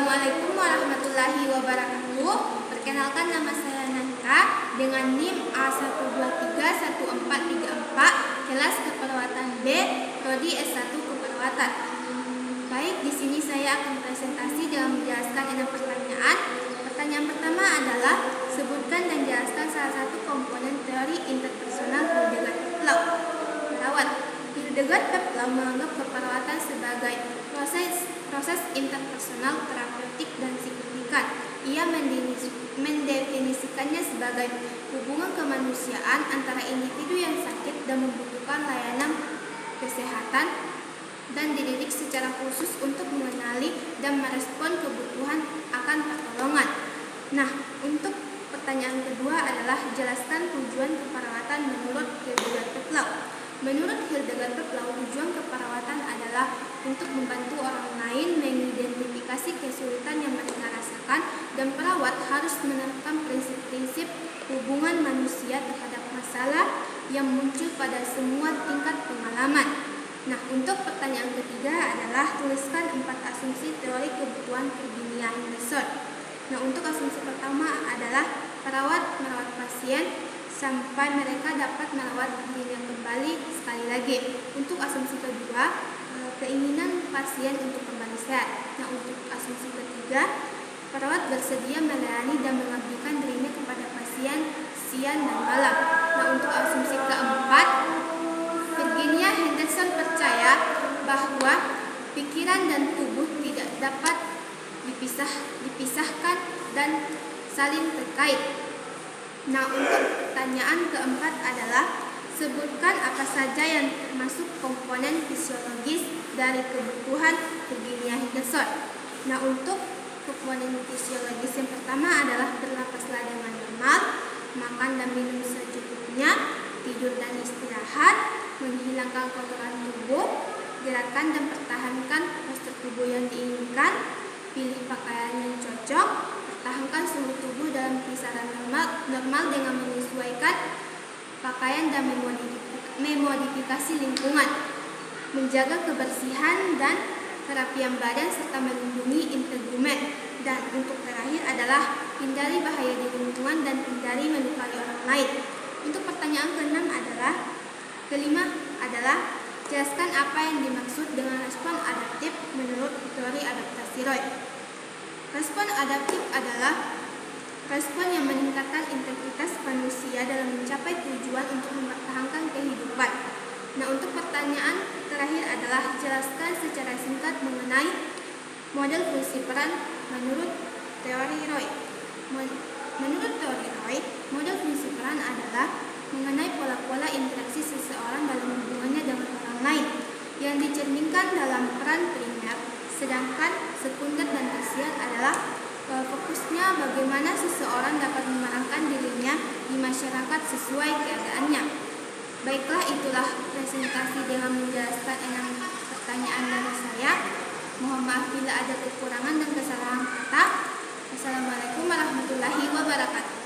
Assalamualaikum warahmatullahi wabarakatuh. Perkenalkan, nama saya Nanta dengan NIM A1231434, kelas keperawatan B, prodi S1 keperawatan. Baik, di sini saya akan presentasi dalam menjelaskan 6 pertanyaan. Pertanyaan pertama adalah sebutkan dan jelaskan salah satu komponen teori interpersonal Hildegard Peplau. Perawat. Hildegard Peplau menganggap keperawatan sebagai proses interpersonal, terapeutik, dan signifikan. Ia mendefinisikannya sebagai hubungan kemanusiaan antara individu yang sakit dan membutuhkan layanan kesehatan dan dididik secara khusus untuk mengenali dan merespon kebutuhan akan pertolongan. Nah, untuk pertanyaan kedua adalah jelaskan tujuan keperawatan menurut Hildegard Peplau. Menurut Hildegard Peplau, tujuan keperawatan adalah untuk membantu orang lain mengidentifikasi kesulitan yang mereka rasakan, dan perawat harus menerapkan prinsip-prinsip hubungan manusia terhadap masalah yang muncul pada semua tingkat pengalaman. Nah, untuk pertanyaan ketiga adalah tuliskan 4 asumsi teori kebutuhan Virginia Henderson. Nah, untuk asumsi pertama adalah perawat merawat pasien sampai mereka dapat merawat dirinya kembali sekali lagi. Untuk asumsi kedua, keinginan pasien untuk kembali sehat. Nah, untuk asumsi ketiga, perawat bersedia melayani dan mengabdikan dirinya kepada pasien siang dan malam. Nah, untuk asumsi keempat, Virginia Henderson percaya bahwa pikiran dan tubuh tidak dapat dipisahkan dan saling terkait. Nah, untuk pertanyaan keempat adalah sebutkan apa saja yang termasuk komponen fisiologis dari kebutuhan Virginia Henderson. Nah, untuk komponen fisiologis yang pertama adalah bernapaslah dengan normal, makan dan minum secukupnya, tidur dan istirahat, menghilangkan kotoran tubuh, gerakan dan pertahankan postur tubuh yang diinginkan, pilih pakaian yang cocok, pertahankan suhu tubuh dalam kisaran normal dengan menyesuaikan pakaian dan memodifikasi lingkungan, menjaga kebersihan dan kerapian badan serta melindungi integumen. Dan untuk terakhir adalah hindari bahaya di lingkungan dan hindari melukai orang lain. Untuk pertanyaan kelima adalah jelaskan apa yang dimaksud dengan respon adaptif menurut teori adaptasi Roy. Respon adaptif adalah respon yang meningkatkan integritas manusia dalam mencapai tujuan untuk mempertahankan kehidupan. Nah, untuk pertanyaan terakhir adalah jelaskan secara singkat mengenai model fungsi peran menurut teori Roy. Menurut teori Roy, model fungsi peran adalah mengenai pola-pola interaksi seseorang dalam hubungannya dengan orang lain yang dicerminkan dalam peran primer, sedangkan sekunder dan tersier adalah fokusnya bagaimana seseorang dapat memerankan dirinya di masyarakat sesuai keadaannya. Baiklah, itulah presentasi dengan menjelaskan 6 pertanyaan dari saya. Mohon maaf bila ada kekurangan dan kesalahan kata. Wassalamualaikum warahmatullahi wabarakatuh.